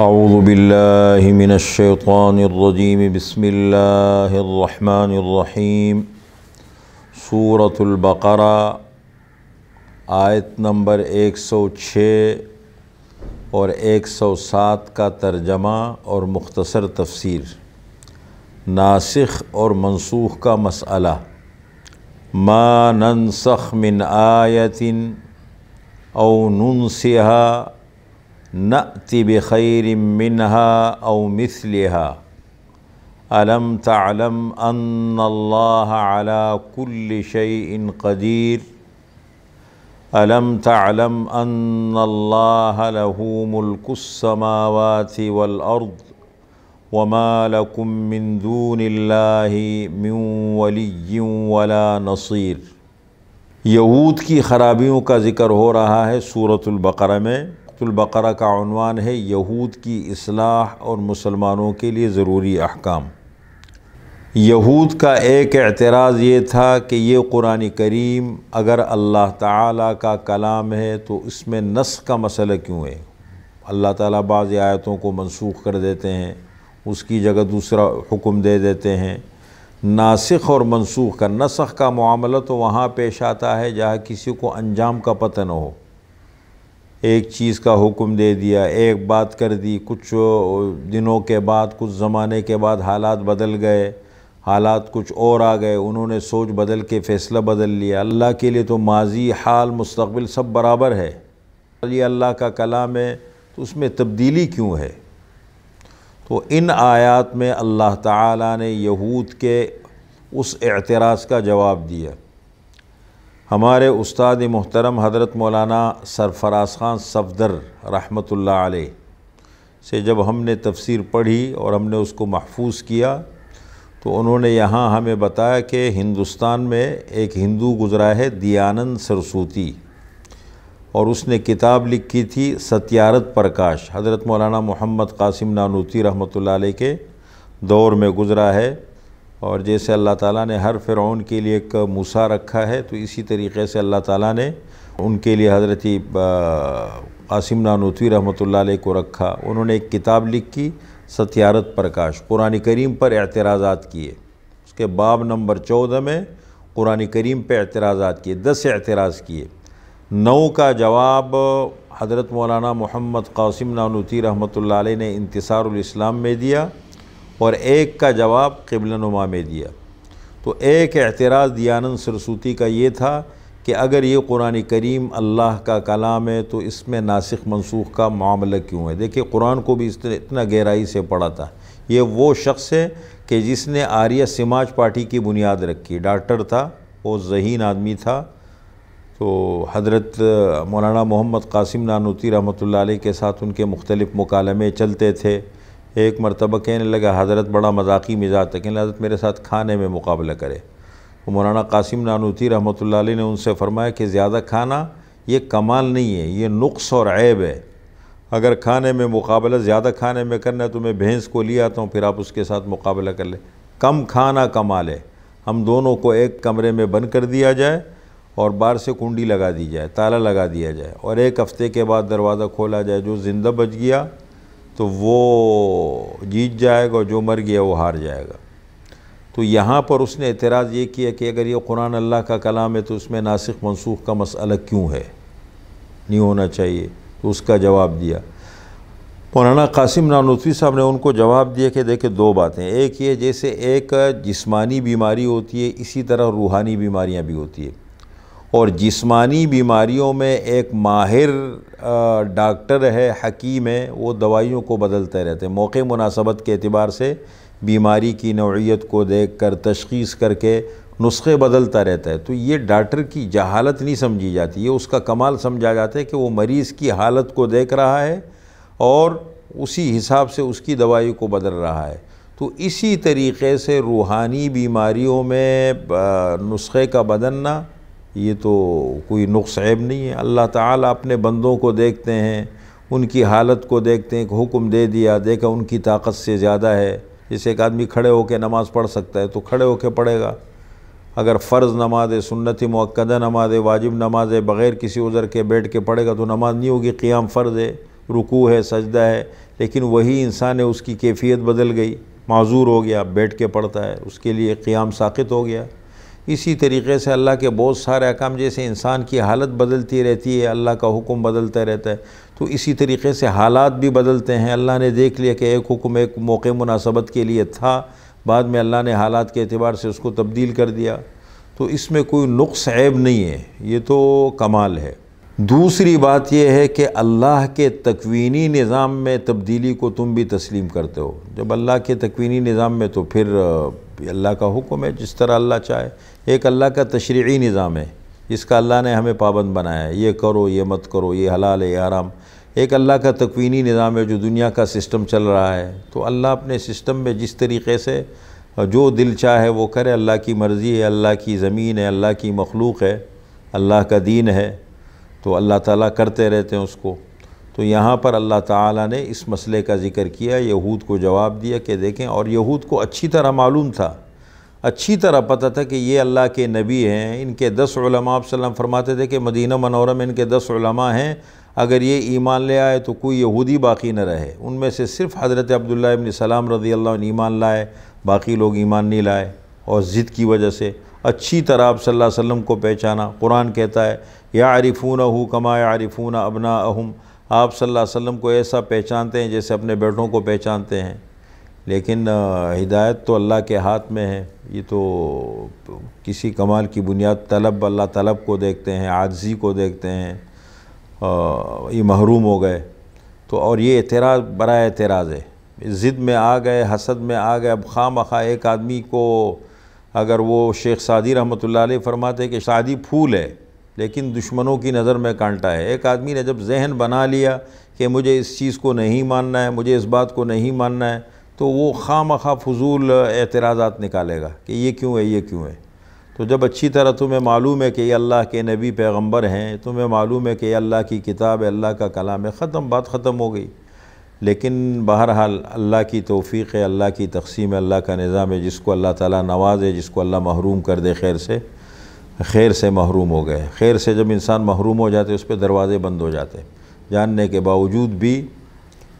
اعوذ باللہ من الشیطان الرجیم بسم اللہ الرحمن الرحیم۔ سورۃ البقرہ آیت نمبر 106 اور 107 کا ترجمہ اور مختصر تفسیر۔ ناسخ اور منسوخ کا مسئلہ۔ ما ننسخ من آیت او ننسها نأتی بخیر منها او مثلها الم تعلم ان اللہ علی کل شیء قدیر الم تعلم ان اللہ له ملک السماوات والارض وما لکم من دون اللہ من ولی ولا نصیر۔ یہود کی خرابیوں کا ذکر ہو رہا ہے سورۃ البقرہ میں۔ البقرہ کا عنوان ہے یہود کی اصلاح اور مسلمانوں کے لیے ضروری احکام۔ یہود کا ایک اعتراض یہ تھا کہ یہ قرآن کریم اگر اللہ تعالیٰ کا کلام ہے تو اس میں نسخ کا مسئلہ کیوں ہے؟ اللہ تعالیٰ بعض آیتوں کو منسوخ کر دیتے ہیں، اس کی جگہ دوسرا حکم دے دیتے ہیں۔ ناسخ اور منسوخ کا، نسخ کا معاملہ تو وہاں پیش آتا ہے جہاں کسی کو انجام کا پتہ نہ ہو۔ ایک چیز کا حکم دے دیا، ایک بات کر دی، کچھ دنوں کے بعد، کچھ زمانے کے بعد حالات بدل گئے، حالات کچھ اور آ گئے، انہوں نے سوچ بدل کے فیصلہ بدل لیا۔ اللہ کے لیے تو ماضی، حال، مستقبل سب برابر ہے۔ یہ اللہ کا کلام ہے تو اس میں تبدیلی کیوں ہے؟ تو ان آیات میں اللہ تعالیٰ نے یہود کے اس اعتراض کا جواب دیا۔ ہمارے استاد محترم حضرت مولانا سرفراز خان صفدر رحمۃ اللہ علیہ سے جب ہم نے تفسیر پڑھی اور ہم نے اس کو محفوظ کیا تو انہوں نے یہاں ہمیں بتایا کہ ہندوستان میں ایک ہندو گزرا ہے دیانند سرسوتی، اور اس نے کتاب لکھی تھی ستیارتھ پرکاش۔ حضرت مولانا محمد قاسم نانوتوی رحمۃ اللہ علیہ کے دور میں گزرا ہے، اور جیسے اللہ تعالیٰ نے ہر فرعون کے لیے ایک موسیٰ رکھا ہے تو اسی طریقے سے اللہ تعالیٰ نے ان کے لیے حضرت قاسم نانوتوی رحمۃ اللہ علیہ کو رکھا۔ انہوں نے ایک کتاب لکھی ستیارتھ پرکاش، قرآن کریم پر اعتراضات کیے۔ اس کے باب نمبر 14 میں قرآن کریم پہ اعتراضات کیے، 10 اعتراض کیے۔ 9 کا جواب حضرت مولانا محمد قاسم نانوتوی رحمۃ اللہ علیہ نے انتصار الاسلام میں دیا، اور ایک کا جواب قبلہ نما میں دیا۔ تو ایک اعتراض دیانند سرسوتی کا یہ تھا کہ اگر یہ قرآن کریم اللہ کا کلام ہے تو اس میں ناسخ منسوخ کا معاملہ کیوں ہے؟ دیکھیں قرآن کو بھی اتنا گہرائی سے پڑھا تھا۔ یہ وہ شخص ہے کہ جس نے آریہ سماج پارٹی کی بنیاد رکھی، ڈاکٹر تھا، وہ ذہین آدمی تھا۔ تو حضرت مولانا محمد قاسم نانوتوی رحمۃ اللہ علیہ کے ساتھ ان کے مختلف مکالمے چلتے تھے۔ ایک مرتبہ کہنے لگا، حضرت بڑا مذاقی مزاج تھا، کہنے لگا حضرت میرے ساتھ کھانے میں مقابلہ کرے۔ تو مولانا قاسم نانوتوی رحمۃ اللہ علیہ نے ان سے فرمایا کہ زیادہ کھانا یہ کمال نہیں ہے، یہ نقص اور عیب ہے۔ اگر کھانے میں مقابلہ زیادہ کھانے میں کرنا ہے تو میں بھینس کو لے آتا ہوں، پھر آپ اس کے ساتھ مقابلہ کر لیں۔ کم کھانا کمال ہے۔ ہم دونوں کو ایک کمرے میں بند کر دیا جائے اور باہر سے کنڈی لگا دی جائے، تالا لگا دیا جائے، اور ایک ہفتے کے بعد دروازہ کھولا جائے۔ جو زندہ بچ گیا تو وہ جیت جائے گا، اور جو مر گیا وہ ہار جائے گا۔ تو یہاں پر اس نے اعتراض یہ کیا کہ اگر یہ قرآن اللہ کا کلام ہے تو اس میں ناسخ منسوخ کا مسئلہ کیوں ہے، نہیں ہونا چاہیے۔ تو اس کا جواب دیا مولانا قاسم نانوتوی صاحب نے۔ ان کو جواب دیا کہ دیکھیں 2 باتیں، ایک یہ جیسے ایک جسمانی بیماری ہوتی ہے اسی طرح روحانی بیماریاں بھی ہوتی ہیں، اور جسمانی بیماریوں میں ایک ماہر ڈاکٹر ہے، حکیم ہے، وہ دوائیوں کو بدلتے رہتے ہیں، موقع مناسبت کے اعتبار سے بیماری کی نوعیت کو دیکھ کر تشخیص کر کے نسخے بدلتا رہتا ہے۔ تو یہ ڈاکٹر کی جہالت نہیں سمجھی جاتی، یہ اس کا کمال سمجھا جاتا ہے کہ وہ مریض کی حالت کو دیکھ رہا ہے اور اسی حساب سے اس کی دوائی کو بدل رہا ہے۔ تو اسی طریقے سے روحانی بیماریوں میں نسخے کا بدلنا یہ تو کوئی نقص عیب نہیں ہے۔ اللہ تعالیٰ اپنے بندوں کو دیکھتے ہیں، ان کی حالت کو دیکھتے ہیں کہ حکم دے دیا، دیکھا ان کی طاقت سے زیادہ ہے۔ جیسے ایک آدمی کھڑے ہو کے نماز پڑھ سکتا ہے تو کھڑے ہو کے پڑھے گا، اگر فرض نماز ہے، سنت مؤکدہ نماز ہے، واجب نماز ہے، بغیر کسی عذر کے بیٹھ کے پڑھے گا تو نماز نہیں ہوگی۔ قیام فرض ہے، رکوع ہے، سجدہ ہے، لیکن وہی انسان ہے، اس کی کیفیت بدل گئی، معذور ہو گیا، بیٹھ کے پڑھتا ہے، اس کے لیے قیام ساقط ہو گیا۔ اسی طریقے سے اللہ کے بہت سارے احکام، جیسے انسان کی حالت بدلتی رہتی ہے، اللہ کا حکم بدلتا رہتا ہے، تو اسی طریقے سے حالات بھی بدلتے ہیں۔ اللہ نے دیکھ لیا کہ ایک حکم ایک موقع مناسبت کے لیے تھا، بعد میں اللہ نے حالات کے اعتبار سے اس کو تبدیل کر دیا، تو اس میں کوئی نقص عیب نہیں ہے، یہ تو کمال ہے۔ دوسری بات یہ ہے کہ اللہ کے تکوینی نظام میں تبدیلی کو تم بھی تسلیم کرتے ہو۔ جب اللہ کے تکوینی نظام میں، تو پھر اللہ کا حکم ہے جس طرح اللہ چاہے۔ ایک اللہ کا تشریعی نظام ہے جس کا اللہ نے ہمیں پابند بنایا ہے، یہ کرو، یہ مت کرو، یہ حلال ہے، یہ حرام۔ ایک اللہ کا تکوینی نظام ہے جو دنیا کا سسٹم چل رہا ہے، تو اللہ اپنے سسٹم میں جس طریقے سے جو دل چاہے وہ کرے۔ اللہ کی مرضی ہے، اللہ کی زمین ہے، اللہ کی مخلوق ہے، اللہ کا دین ہے، تو اللہ تعالیٰ کرتے رہتے ہیں اس کو۔ تو یہاں پر اللہ تعالیٰ نے اس مسئلے کا ذکر کیا، یہود کو جواب دیا کہ دیکھیں، اور یہود کو اچھی طرح معلوم تھا، اچھی طرح پتہ تھا کہ یہ اللہ کے نبی ہیں۔ ان کے 10 علماء، آپ صلی اللہ علیہ وسلم فرماتے تھے کہ مدینہ منورہ میں ان کے 10 علماء ہیں، اگر یہ ایمان لے آئے تو کوئی یہودی باقی نہ رہے۔ ان میں سے صرف حضرت عبداللہ ابن سلام رضی اللہ عنہ ایمان لائے، باقی لوگ ایمان نہیں لائے، اور ضد کی وجہ سے اچھی طرح آپ صلی اللہ علیہ وسلم کو پہچانا۔ قرآن کہتا ہے یعرفونہ کما یعرفون ابناءہم، آپ صلی اللہ علیہ وسلم کو ایسا پہچانتے ہیں جیسے اپنے بیٹوں کو پہچانتے ہیں۔ لیکن ہدایت تو اللہ کے ہاتھ میں ہے، یہ تو کسی کمال کی بنیاد طلب، اللہ طلب کو دیکھتے ہیں، عاجزی کو دیکھتے ہیں، یہ محروم ہو گئے۔ تو اور یہ اعتراض برائے اعتراض ہے، ضد میں آ گئے، حسد میں آ گئے۔ اب خواہ مخواہ ایک آدمی کو، اگر وہ شیخ سعدی رحمۃ اللہ علیہ فرماتے کہ سعدی پھول ہے لیکن دشمنوں کی نظر میں کانٹا ہے۔ ایک آدمی نے جب ذہن بنا لیا کہ مجھے اس چیز کو نہیں ماننا ہے، مجھے اس بات کو نہیں ماننا ہے، تو وہ خواہ مخواہ فضول اعتراضات نکالے گا کہ یہ کیوں ہے، یہ کیوں ہے۔ تو جب اچھی طرح تمہیں معلوم ہے کہ یہ اللہ کے نبی پیغمبر ہیں، تمہیں معلوم ہے کہ یہ اللہ کی کتاب ہے، اللہ کا کلام ہے، ختم، بات ختم ہو گئی۔ لیکن بہرحال اللہ کی توفیق ہے، اللہ کی تقسیم ہے، اللہ کا نظام ہے، جس کو اللہ تعالیٰ نوازے، جس کو اللہ محروم کر دے خیر سے محروم ہو گئے۔ خیر سے جب انسان محروم ہو جاتے اس پہ دروازے بند ہو جاتے، جاننے کے باوجود بھی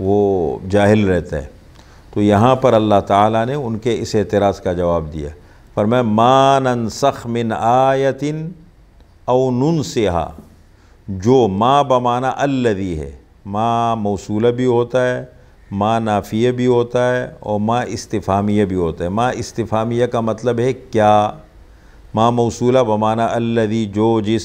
وہ جاہل رہتا ہے۔ تو یہاں پر اللہ تعالیٰ نے ان کے اس اعتراض کا جواب دیا، فرمایا ما ننسخ من آیت او ننسہا، جو ما بمعنی الذی ہے، ما موصولہ بھی ہوتا ہے، ما نافیہ بھی ہوتا ہے، اور ما استفہامیہ بھی ہوتا ہے۔ ما استفہامیہ کا مطلب ہے کیا، ما موصولہ بمعنی الذی، جو جس،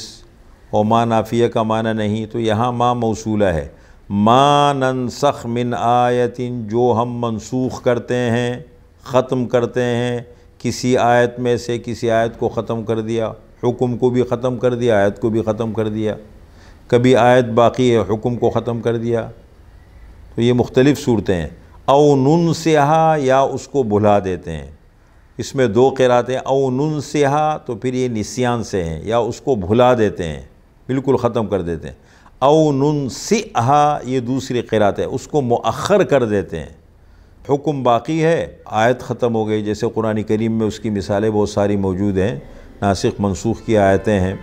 اور ما نافیہ کا معنی نہیں، تو یہاں ما موصولہ ہے۔ ما ننسخ من آیت، جو ہم منسوخ کرتے ہیں، ختم کرتے ہیں کسی آیت میں سے، کسی آیت کو ختم کر دیا، حکم کو بھی ختم کر دیا، آیت کو بھی ختم کر دیا۔ کبھی آیت باقی ہے، حکم کو ختم کر دیا، تو یہ مختلف صورتیں ہیں۔ او ننسہا، یا اس کو بھلا دیتے ہیں۔ اس میں دو قرأتیں، او ننسہا تو پھر یہ نسیان سے ہیں، یا اس کو بھلا دیتے ہیں، بالکل ختم کر دیتے ہیں۔ او ننسئہا یہ دوسری قرأت ہے، اس کو مؤخر کر دیتے ہیں۔ حکم باقی ہے، آیت ختم ہو گئی، جیسے قرآن کریم میں اس کی مثالیں بہت ساری موجود ہیں، ناسخ منسوخ کی آیتیں ہیں۔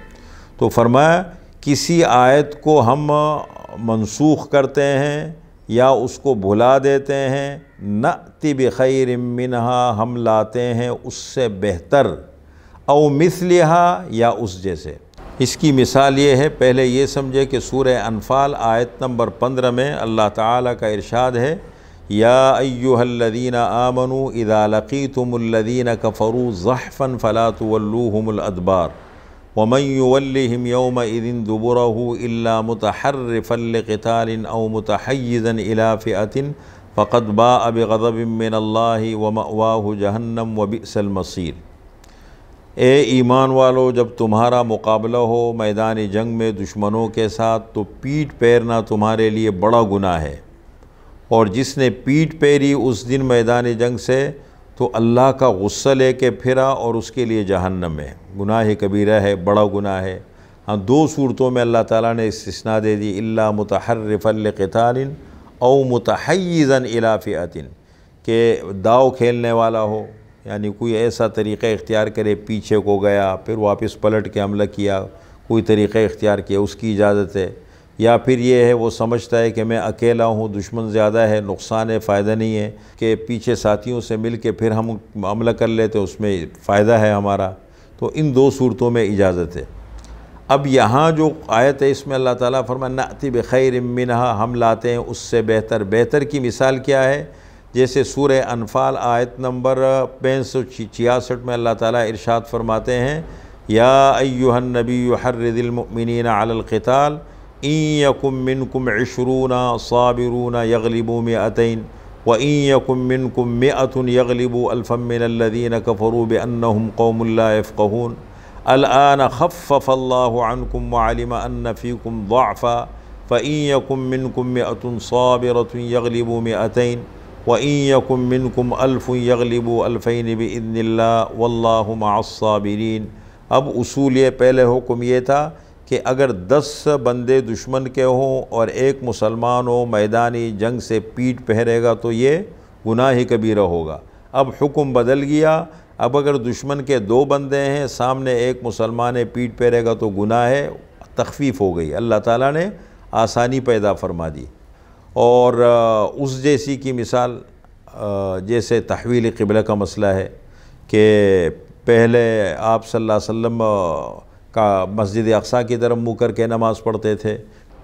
تو فرمایا کسی آیت کو ہم منسوخ کرتے ہیں یا اس کو بھلا دیتے ہیں، نأتی بخیر منہا، ہم لاتے ہیں اس سے بہتر، او مثلہا، یا اس جیسے۔ اس کی مثال یہ ہے، پہلے یہ سمجھے کہ سورہ انفال آیت نمبر 15 میں اللہ تعالیٰ کا ارشاد ہے، یا ایہا الذین آمنوا اذا لقیتم الذین کفروا زحفا فلا تولوہم الادبار ومن یولہم یومئذ دبرہ الا متحرفا لقتال او متحیزا الی فئۃ فقد باء بغضب من اللہ ومأواہ جہنم وبئس المصیر۔ اے ایمان والو، جب تمہارا مقابلہ ہو میدان جنگ میں دشمنوں کے ساتھ تو پیٹ پھیرنا تمہارے لیے بڑا گناہ ہے، اور جس نے پیٹ پھیری اس دن میدان جنگ سے تو اللہ کا غصہ لے کے پھرا، اور اس کے لیے جہنم ہے، گناہ کبیرہ ہے، بڑا گناہ ہے۔ ہاں، دو صورتوں میں اللہ تعالیٰ نے استثناء دے دی، الا متحرفا لقتال او متحیزا الی فئۃ، کہ داؤ کھیلنے والا ہو، یعنی کوئی ایسا طریقہ اختیار کرے، پیچھے کو گیا پھر واپس پلٹ کے حملہ کیا، کوئی طریقہ اختیار کیا، اس کی اجازت ہے۔ یا پھر یہ ہے وہ سمجھتا ہے کہ میں اکیلا ہوں، دشمن زیادہ ہے، نقصان ہے، فائدہ نہیں ہے، کہ پیچھے ساتھیوں سے مل کے پھر ہم معاملہ کر لیتے اس میں فائدہ ہے ہمارا۔ تو ان دو صورتوں میں اجازت ہے۔ اب یہاں جو آیت ہے اس میں اللہ تعالیٰ فرمایا نأتی بخیر منہا، ہم لاتے ہیں اس سے بہتر۔ بہتر کی مثال کیا ہے؟ جیسے سورہ انفال آیت نمبر 566 میں اللہ تعالیٰ ارشاد فرماتے ہیں یا ایھا النبی حرض المؤمنین علی القتال ان یکن منکم 20 صابرون یغلبوا 200 وان یکن منکم 100 یغلبوا 1000 من الذین کفروا بانہم قوم لا یفقہون الآن خفف اللہ عنکم وعلم ان فیکم ضعفا فان یکن منکم 100 صابرة یغلبوا 200 وَإِن يَكُن مِّنكُمْ أَلْفٌ يَغْلِبُوا أَلْفَيْنِ بِإِذْنِ اللَّهِ وَاللَّهُ مَعَ الصَّابِرِينَ۔ اب اصول یہ پہلے حکم یہ تھا کہ اگر 10 بندے دشمن کے ہوں اور ایک مسلمان ہو، میدانی جنگ سے پیٹھ پھیرے گا تو یہ گناہ کبیرہ ہوگا۔ اب حکم بدل گیا، اب اگر دشمن کے 2 بندے ہیں، سامنے ایک مسلمان پیٹھ پھیرے گا تو گناہ ہے، تخفیف ہو گئی، اللہ تعالیٰ نے آسانی پیدا فرما دی۔ اور اس جیسی کی مثال جیسے تحویل قبلہ کا مسئلہ ہے کہ پہلے آپ صلی اللہ علیہ وسلم کا مسجد اقصیٰ کی طرف منہ کر کے نماز پڑھتے تھے،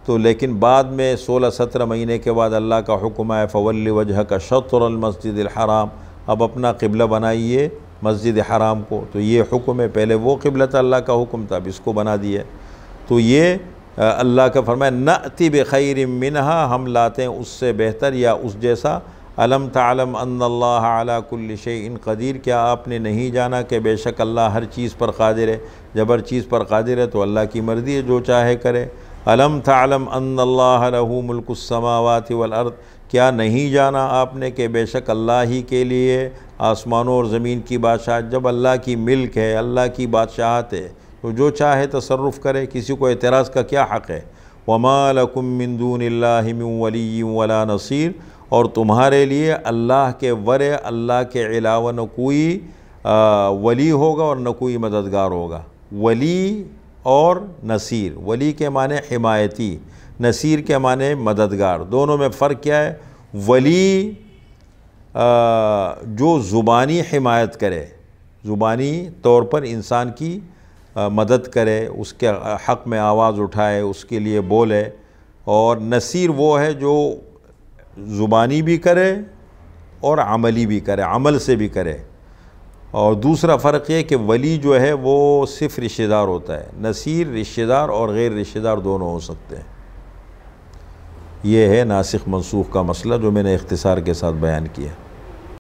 تو لیکن بعد میں 16-17 مہینے کے بعد اللہ کا حکم ہے فَوَلِّ وَجْهَكَ شَطْرَ الْمَسْجِدِ الْحَرَامِ، اب اپنا قبلہ بنائیے مسجد حرام کو۔ تو یہ حکم ہے، پہلے وہ قبلہ تھا اللہ کا حکم تھا، اب اس کو بنا دیا۔ تو یہ اللہ کا فرمایا نأتی بخیر منہا، ہم لاتے ہیں اس سے بہتر یا اس جیسا۔ الم تعلم ان اللہ علی کل شیء قدیر، کیا آپ نے نہیں جانا کہ بے شک اللہ ہر چیز پر قادر ہے؟ جب ہر چیز پر قادر ہے تو اللہ کی مرضی ہے، جو چاہے کرے۔ الم تعلم ان اللہ لہ ملک السماوات والارض، کیا نہیں جانا آپ نے کہ بے شک اللہ ہی کے لیے آسمانوں اور زمین کی بادشاہت؟ جب اللہ کی ملک ہے، اللہ کی بادشاہت ہے تو جو چاہے تصرف کرے، کسی کو اعتراض کا کیا حق ہے؟ وَمَا لَكُم مِّن دُونِ اللَّهِ مِن وَلِيٍّ وَلَا نَصِيرٍ، اور تمہارے لیے اللہ کے ورے، اللہ کے علاوہ نہ کوئی ولی ہوگا اور نہ کوئی مددگار ہوگا۔ ولی اور نصیر، ولی کے معنی حمایتی، نصیر کے معنی مددگار، دونوں میں فرق کیا ہے؟ ولی جو زبانی حمایت کرے، زبانی طور پر انسان کی مدد کرے، اس کے حق میں آواز اٹھائے، اس کے لیے بولے، اور نصیر وہ ہے جو زبانی بھی کرے اور عملی بھی کرے، عمل سے بھی کرے۔ اور دوسرا فرق یہ کہ ولی جو ہے وہ صرف رشتہ دار ہوتا ہے، نصیر رشتہ دار اور غیر رشتہ دار دونوں ہو سکتے ہیں۔ یہ ہے ناسخ منسوخ کا مسئلہ جو میں نے اختصار کے ساتھ بیان کیا۔